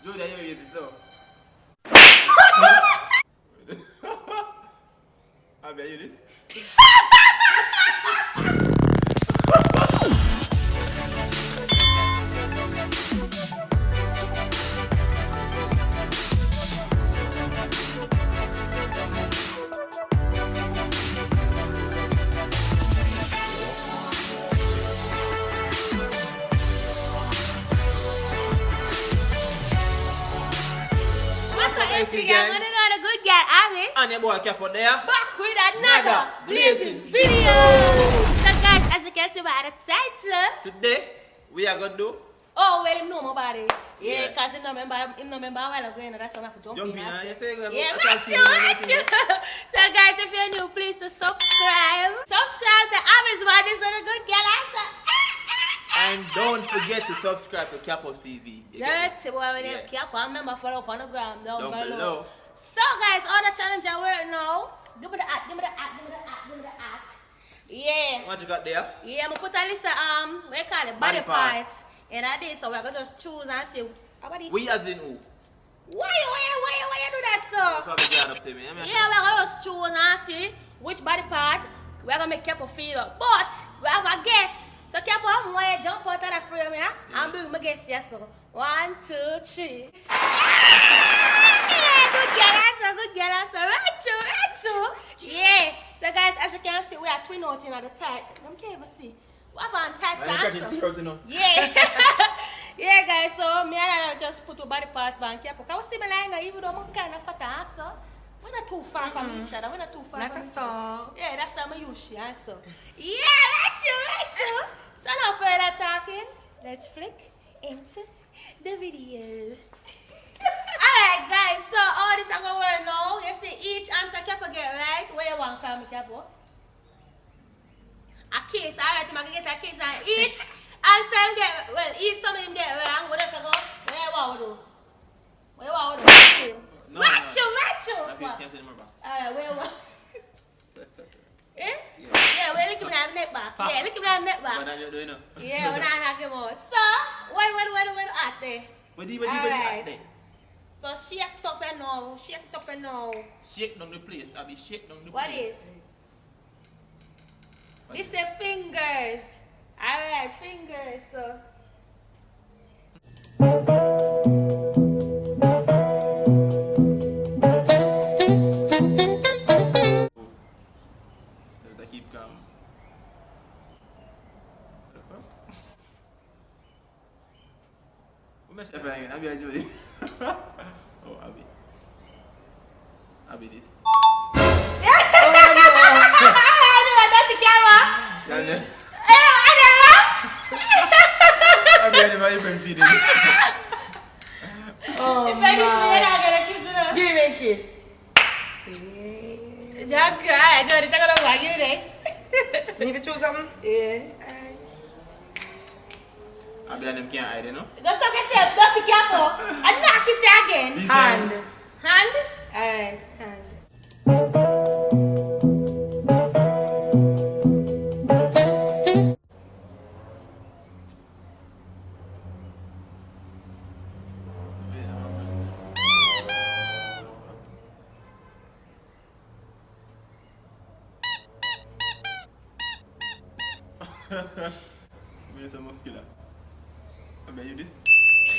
Dude, I use it though. I bet you this. Instagram, and another good girl, Abby. And your boy Cap out there. Back with another blazing video. So guys, as you can see by the title. Today, we are going to do. Oh, well, him know my body. Yeah. Yeah, because him no remember a while ago, and that's why I have to jump in. You say Yeah, got you. So guys, if you're new, please to subscribe. Subscribe to Abby's one. This is a good girl answer. And don't forget to subscribe to Capos TV. That's what we name Cap. I remember follow up on the gram down below. below. So guys, all the challenge I wear now. Give me the hat, give me the hat, give me the hat, give me the hat. Yeah. What you got there? Yeah, I'm gonna put a list of what you call it, body Body parts. parts. And I did, so we're gonna just choose and see how about this. We as in who? Why you do that, sir? That's what we got up to me. Yeah, we're gonna just choose and see which body part we're gonna make Capo feel. But we have a guest. So Capo, I'm gonna jump out of the frame here and bring my guest here. So 1, 2, 3. Yeah, good girl answer. Right you. Yeah. So guys, as you can see, we are twin out in the tight. I can't even see. We have on tight answer. Yeah. Yeah, guys. So me and I just put our body parts back here. Because we see me like even though I'm kind of fat answer. We're not too far from each other. We're not too far Not from at each other. all. Yeah, that's how I use she answer. Yeah, right you. So no further talking. Let's flick into the video. Alright guys, so all this I'm gonna wear now. You see each answer Capo get right. Where you want from me, Capo? A case, alright, I'm gonna get a case and each answer him get each some of him get wrong. What else I go? Where you want to do? Where you want to do? No, Right you. Alright, where you want? Eh? Yeah, we're looking at the neck back. Yeah, looking at the neck back. What are you doing now? Yeah, we're not knocking out. So, when at there? What Alright. there? So shake it up and now. Shake it up and now. Shake down the place. I'll be shake down the What place. is? This is fingers. Alright, fingers. So. So that keep calm. What the fuck? Who messed up again? Abby or Jody? Oh, Abby. Abby this. Yeah, Abby and my friend feeding. Oh, If I my. kiss Give me a kiss. Jack cry. I don't know why you this. You need to choose something? Yeah. Abby and them can't hide, you know? Go suck yourself, Dr. Capo. And knock kiss it again. These Hand. hands. Hand? Alright, hand. We're so muscular. I bet you this.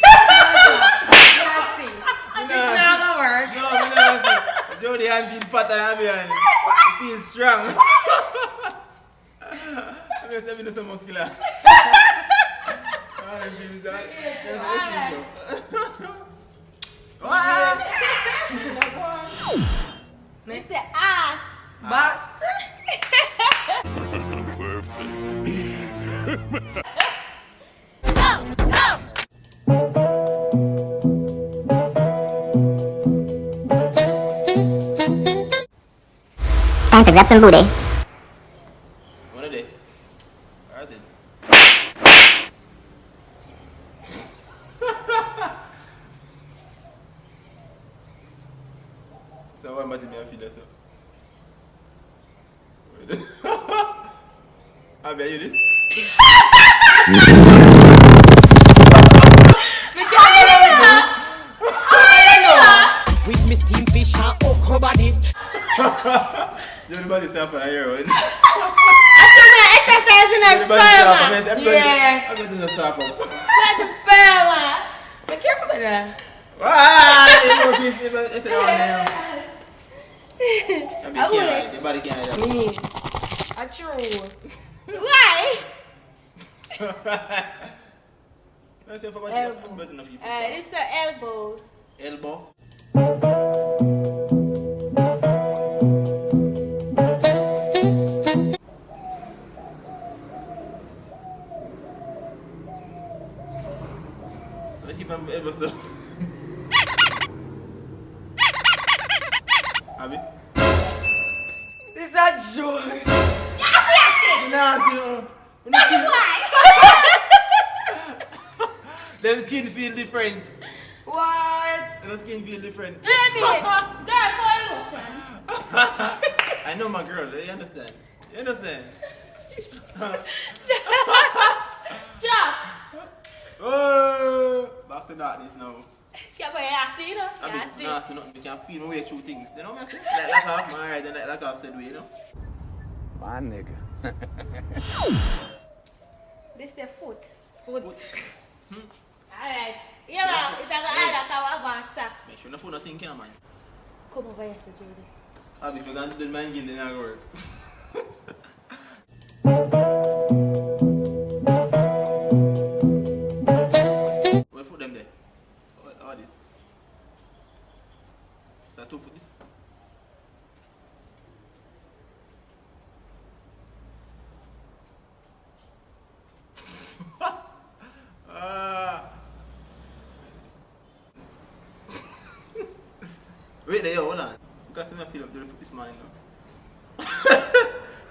Let's see. It's not gonna work. No, no. Jody, I'm feeling fatter than Abby and you feel strong. I'm just having some muscular. I feel that. This is ass. Box. Time to grab some booty. What are they? Are they? So what about the man feed us up? I bet you this. We can't get away with this. You're the body self and you're I told me exercising and firm. Yeah. I'm going to do the stop up. Where's the firm? Be careful with that. Your body can't do that. Me. I true. Why? Let's say for my Elbow. This is the elbow. Elbow. Let's keep my elbow still. Abby? This is a joke. No. Why? Them skin feel different. What? Them skin feel different. Baby, girl, call lotion. I know my girl. You understand? You understand? Chop. Oh, back to darkness now. Yeah, but I see, no? I Yeah, I be see. nasty, nothing. You can feel my way through things. You know what I'm saying? Like off my ride and like off said way, you know? My nigga. This is a foot. Foot. Alright. Yeah, it's like a advanced socks. Make sure no phone not thinking, man. Come over here, Sir Judy. Abby, if you're going to do the mind game, then it'll work. Where put them there? All this. So 2 foot this. Wait there, hold on. Because I'm not feeling up the foot this morning now.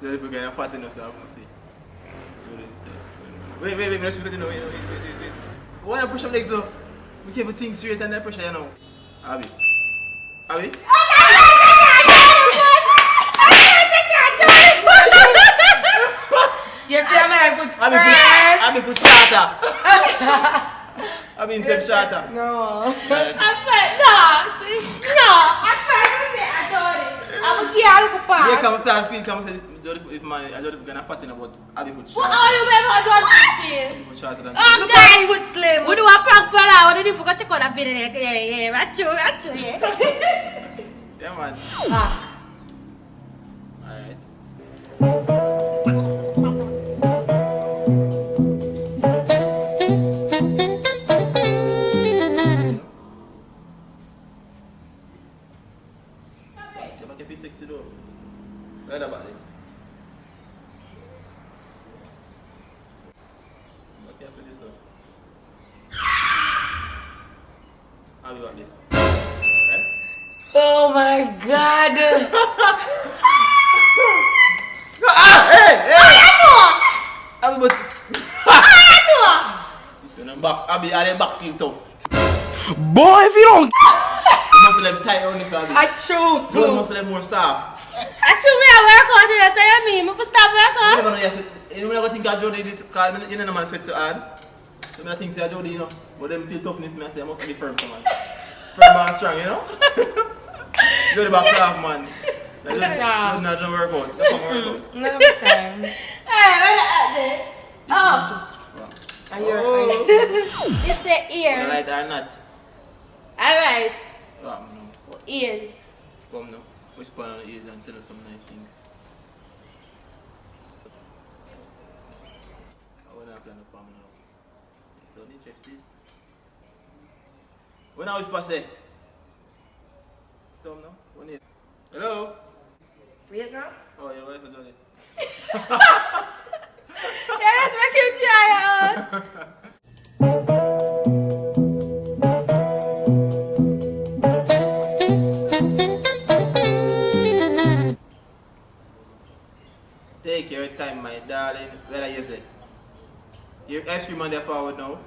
The foot getting fat enough, so I'm see. Wait, let's shoot it, wait. Why not push up legs up? We can't even think straight and then pressure, you know. Abby. You see my foot first? Abby foot shatter. Abby in step shatter. No. Yeah, come start feel, come say, Jody foot is mine. I Jody foot gonna fatten about Abby foot shatter. Abby foot shatter than Look at my foot slim. We do a prank for now. We didn't forget to call a video. Yeah. Right, yeah. Yeah, man. Ah. Alright. Coba keep sexy though. Right about it. Okay, after this one. How we want this? Right? Oh my god. Abby, but Abby, are they back feel tough? Boy, if you don't. The muscle them tight on this, Abby. I true. The muscle them more soft. Actually, I work out in the same me. I stop work out. You never think I Jody this because you know no man sweat so hard. So I think say Jody, you know, but them feel toughness. Me I say I must be firm, man. Firm and strong, you know. Jody back off, man. That doesn't work out. That don't work out. None of the time. Hey, where the at there? Oh, And you're it's the Whether ears. like that or not. Alright, No. ears. Come now. Whisper on the ears and tell us some nice things. I want to plan a palm now. So interested. When I whisper say? Come now. When you... Hello? Wait now. Oh, your wife is done it. Yeah, let's make him try it out. Take your time, my darling. Where are you at? Your ice cream on there forward now.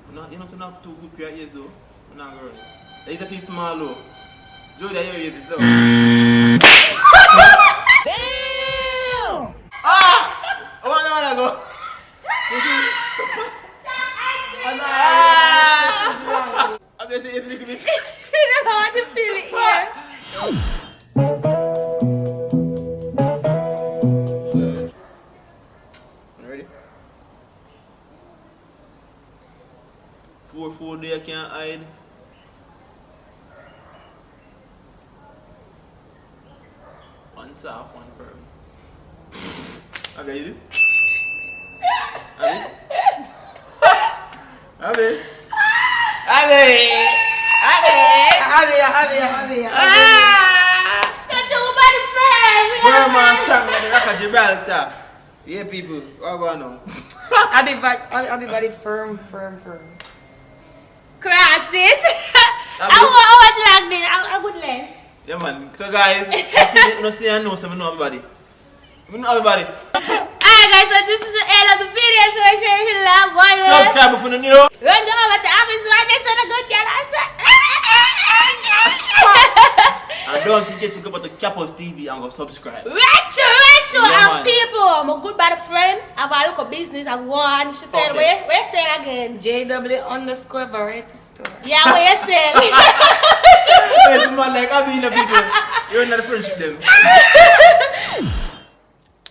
You don't have too good for your ears though. I'm not going. It's a feel small though. Jody, your ears is low. Damn! Ah! Oh, I wanna go. I'm just saying it's a little bit. You don't want to feel it here. 4 day I can't hide. One soft, one firm. Have you this? Have it? Have it? That's your body friend. Firm and strong like the Rock of Gibraltar. Yeah, people, what going on? I'll be very firm. Crosses. I want like this. I would length. Yeah, man. So, guys, you see, I know everybody. We know everybody. Alright, guys, so this is the end of the video. So make sure you hit the like button. Subscribe if you're new. Run the over to office right next to the good girl. And don't forget to go to Capos TV and go subscribe. Rachel, Yeah, and man. people. I'm a good bad friend. I have a local business. I want. She said, Okay. where say it again? JW_variety store. Yeah, where you sell? There's man like I be in the people. You're in the friendship them.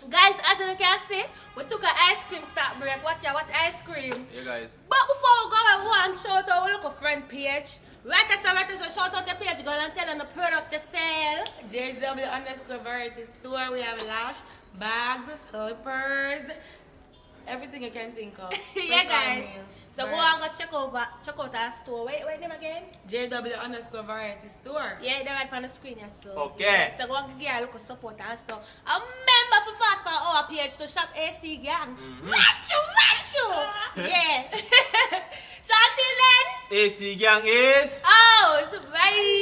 Guys, as you can see, we took an ice cream stop break. Watch ice cream. Yeah, guys. But before we go, I want to shout out our local friend page. Right as so shout out the page. Go and tell them the products they sell. JW_variety store. We have lash, bags, slippers, everything you can think of. Yeah, guys. So go and go check out our store. Wait name again? JW_variety store. Yeah, they're right on the screen. Yes, so. Okay. So go and give a look of support and so. A member for Fast for our page to shop AC Gang. Wachu! Yeah. So until then. AC Gang is. Oh, bye.